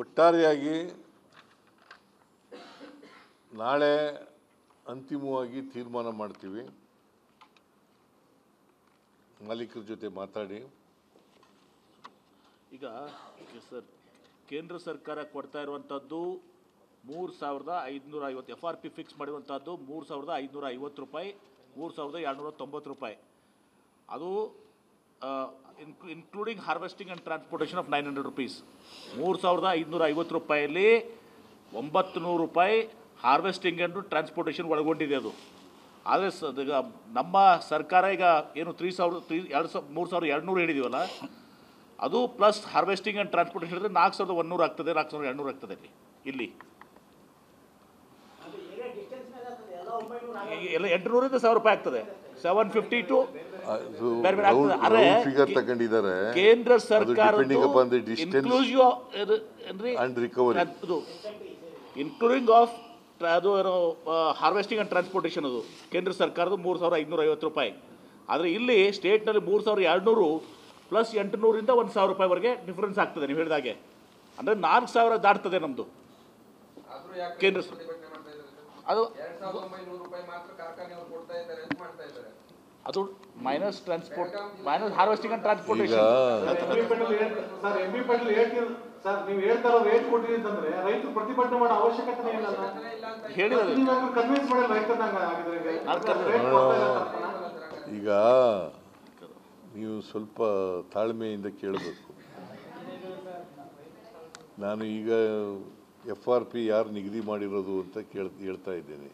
ಒಟ್ಟಾರೆಯಾಗಿ ನಾಳೆ ಅಂತಿಮವಾಗಿ ತೀರ್ಮಾನ ಮಾಡ್ತೀವಿ. ಮಾಲೀಕರ ಜೊತೆ ಮಾತಾಡಿ ಈಗ ಸರ್ ಕೇಂದ್ರ ಸರ್ಕಾರ ಕೊಡ್ತಾ ಇರುವಂಥದ್ದು 3550 FRP ಫಿಕ್ಸ್ ಮಾಡಿರುವಂಥದ್ದು 3550 ರೂಪಾಯಿ, 3290 ರೂಪಾಯಿ. ಅದು including harvesting and transportation of 900 rupees. 3550 ರೂಪಾಯಲ್ಲಿ 900 ರೂಪಾಯಿ ಹಾರ್ವೆಸ್ಟಿಂಗ್ ಆ್ಯಂಡ್ ಟ್ರಾನ್ಸ್ಪೋರ್ಟೇಷನ್ ಒಳಗೊಂಡಿದೆ ಅದು. ಆದರೆ ಈಗ ನಮ್ಮ ಸರ್ಕಾರ ಈಗ ಏನು 3200 ಹೇಳಿದೀವಲ್ಲ, ಅದು ಪ್ಲಸ್ ಹಾರ್ವೆಸ್ಟಿಂಗ್ ಆ್ಯಂಡ್ ಟ್ರಾನ್ಸ್ಪೋರ್ಟೇಷನ್ ಹೇಳಿದ್ರೆ 4100 ಆಗ್ತದೆ, 4200 ಆಗ್ತದೆ ಇಲ್ಲಿ ಎಲ್ಲ 800ರಿಂದ 1000 ರೂಪಾಯಿ ಆಗ್ತದೆ. 750 ಟು ಫಿಗರ್ ತಗೊಂಡಿದ್ದಾರೆ ಕೇಂದ್ರ ಸರ್ಕಾರ ಇನ್ಕ್ಲೂಡಿಂಗ್ ಆಫ್ ಅದು ಹಾರ್ವೆಸ್ಟಿಂಗ್ ಆ್ಯಂಡ್ ಟ್ರಾನ್ಸ್ಪೋರ್ಟೇಷನ್ ಅದು ಕೇಂದ್ರ ಸರ್ಕಾರದ 3550 ರೂಪಾಯಿ. ಆದರೆ ಇಲ್ಲಿ ಸ್ಟೇಟ್ನಲ್ಲಿ 3200 ಪ್ಲಸ್ 800ರಿಂದ 1000 ರೂಪಾಯಿವರೆಗೆ ಡಿಫ್ರೆನ್ಸ್ ಆಗ್ತದೆ. ನೀವು ಹೇಳಿದಾಗೆ ಅಂದರೆ 4000 ದಾಟ್ತದೆ ನಮ್ಮದು ಕೇಂದ್ರ. ಅದು minus transport minus harvesting and transportation. ನೀವು ಹೇಳ್ತಾ ಇರೋ ರೇಟ್ ಕೊಟ್ಟಿರಿ ಅಂತಂದ್ರೆ ರೈತರು ಪ್ರತಿಭಟನೆ ಮಾಡೋ ಅವಶ್ಯಕತೆ ಇಲ್ಲ. ಈಗ ನೀವು ಸ್ವಲ್ಪ ತಾಳ್ಮೆಯಿಂದ ಕೇಳಬೇಕು. ನಾನು ಈಗ FRP ಯಾರು ನಿಗದಿ ಮಾಡಿರೋದು ಅಂತ ಹೇಳ್ತಾ ಇದ್ದೇನೆ.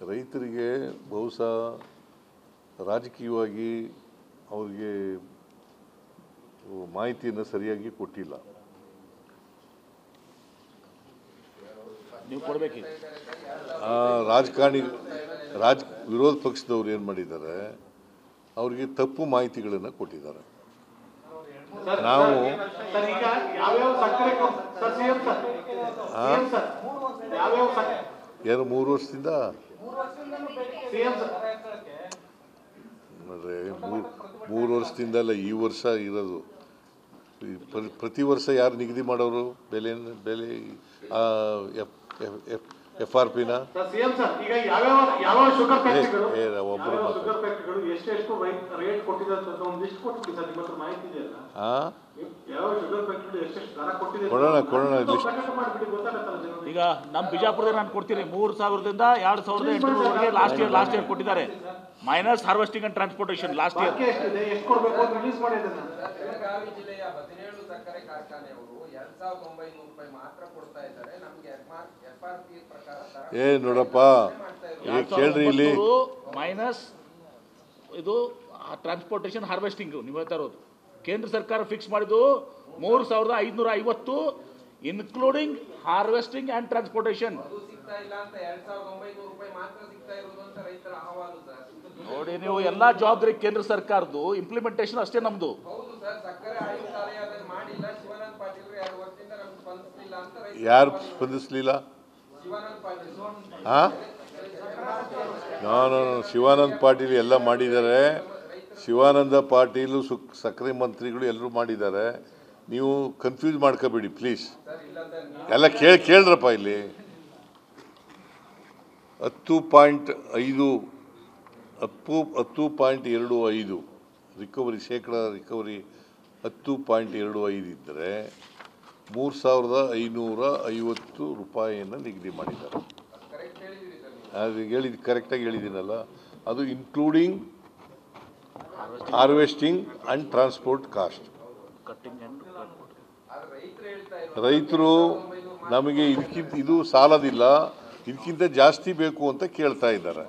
ರೈತರಿಗೆ ಬಹುಶಃ ರಾಜಕೀಯವಾಗಿ ಅವ್ರಿಗೆ ಮಾಹಿತಿಯನ್ನು ಸರಿಯಾಗಿ ಕೊಟ್ಟಿಲ್ಲ. ನೀವು ಕೊಡಬೇಕು. ರಾಜಕಾರಣಿ ವಿರೋಧ ಪಕ್ಷದವ್ರು ಏನು ಮಾಡಿದ್ದಾರೆ, ಅವ್ರಿಗೆ ತಪ್ಪು ಮಾಹಿತಿಗಳನ್ನು ಕೊಟ್ಟಿದ್ದಾರೆ. ನಾವು ಏನು 3 ವರ್ಷದಿಂದ ನೋಡ್ರಿ 3 ವರ್ಷದಿಂದಲ್ಲ, ಈ ವರ್ಷ ಇರೋದು. ಪ್ರತಿ ವರ್ಷ ಯಾರು ನಿಗದಿ ಮಾಡೋರು ಬೆಲೆ FRPನ? ಒಬ್ಬರು ಕೊಡೋಣ ಲಿಸ್ಟ್. ಈಗ ನಮ್ಮ ಬಿಜಾಪುರದಲ್ಲಿ ನಾನು ಕೊಡ್ತೀನಿ 3000ದಿಂದ 2800ವರೆಗೆ ಲಾಸ್ಟ್ ಇಯರ್ ಕೊಟ್ಟಿದ್ದಾರೆ. Minus harvesting and transportation last year. Belagavi ಜಿಲ್ಲೆಯ 17 ಸಕ್ಕರೆ ಕಾರ್ಖಾನೆಯವರು 2900 ರೂಪಾಯಿ ಮಾತ್ರ ಕೊಡ್ತಾ ಇದ್ದಾರೆ. ನಮಗೆ FRP ಪ್ರಕಾರ ನೋಡಪ್ಪ ಕೇಳ್ರಿ, ಇಲ್ಲಿ ಮೈನಸ್ ಇದು ಟ್ರಾನ್ಸ್ಪೋರ್ಟೇಷನ್ ಹಾರ್ವೆಸ್ಟಿಂಗ್ ನೀವು ಹೇಳ್ತಾ ಇರೋದು. ಕೇಂದ್ರ ಸರ್ಕಾರ ಫಿಕ್ಸ್ ಮಾಡಿದ್ದು 3550 ಇನ್ಕ್ಲೂಡಿಂಗ್ ಹಾರ್ವೆಸ್ಟಿಂಗ್ ಆ್ಯಂಡ್ ಟ್ರಾನ್ಸ್ಪೋರ್ಟೇಷನ್. ಸಿಗ್ತಾ ಇಲ್ಲ ಅಂತ 2900 ರೂಪಾಯಿ ಮಾತ್ರ ಸಿಗ್ತಾ ಇರೋದು ಅಂತ ರೈತರ ಅಹವಾಲು ಸರ್. ನೋಡಿ, ನೀವು ಎಲ್ಲಾ ಜವಾಬ್ದಾರಿ ಕೇಂದ್ರ ಸರ್ಕಾರದ್ದು, ಇಂಪ್ಲಿಮೆಂಟೇಷನ್ ಅಷ್ಟೇ ನಮ್ದು. ಹೌದು ಸರ್, ಸಕ್ಕರೆ ಆಯುಕ್ತಾಲಯ ಅದನ್ನು ಮಾಡಿಲ್ಲ. ಶಿವಾನಂದ ಪಾಟೀಲ್ 2 ವರ್ಷದಿಂದ ನಮ್ಗೆ ಸ್ಪಂದಿಸಲಿಲ್ಲ ಅಂತ ಯಾರು ಸ್ಪಂದಿಸಲಿಲ್ಲ? ಶಿವಾನಂದ ಪಾಟೀಲ್. ಶಿವಾನಂದ ಪಾಟೀಲ್ ಎಲ್ಲ ಮಾಡಿದ್ದಾರೆ. ಶಿವಾನಂದ ಪಾಟೀಲು ಸಕ್ಕರೆ ಮಂತ್ರಿಗಳು ಎಲ್ಲರೂ ಮಾಡಿದ್ದಾರೆ. ನೀವು ಕನ್ಫ್ಯೂಸ್ ಮಾಡ್ಕೋಬೇಡಿ ಪ್ಲೀಸ್. ಎಲ್ಲ ಕೇಳ್ರಪ್ಪ. ಇಲ್ಲಿ 10.25 ರಿಕವರಿ ರಿಕವರಿ 10.25 ಇದ್ದರೆ 3550 ರೂಪಾಯಿಯನ್ನು ನಿಗದಿ ಮಾಡಿದ್ದಾರೆ. ಅದು ಕರೆಕ್ಟಾಗಿ ಹೇಳಿದ್ದೀನಲ್ಲ. ಅದು including harvesting and transport cost. ರೈತರು ನಮಗೆ ಇದು ಸಾಲದಿಲ್ಲ, ಇದಕ್ಕಿಂತ ಜಾಸ್ತಿ ಬೇಕು ಅಂತ ಕೇಳ್ತಾ ಇದ್ದಾರೆ.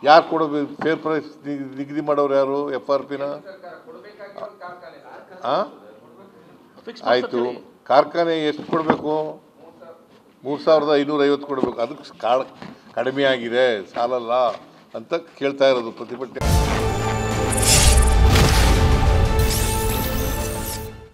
ಯಾರು ಕೊಡಬೇಕು? ಫೇರ್ ಪ್ರೈಸ್ ನಿಗದಿ ಮಾಡೋರು ಯಾರು? FRPನ? ಆಯಿತು, ಕಾರ್ಖಾನೆ ಎಷ್ಟು ಕೊಡಬೇಕು? 3550 ಕೊಡಬೇಕು. ಅದಕ್ಕೆ ಕಡಿಮೆ ಆಗಿದೆ, ಸಾಲಲ್ಲ ಅಂತ ಕೇಳ್ತಾ ಇರೋದು ಪ್ರತಿಭಟನೆ.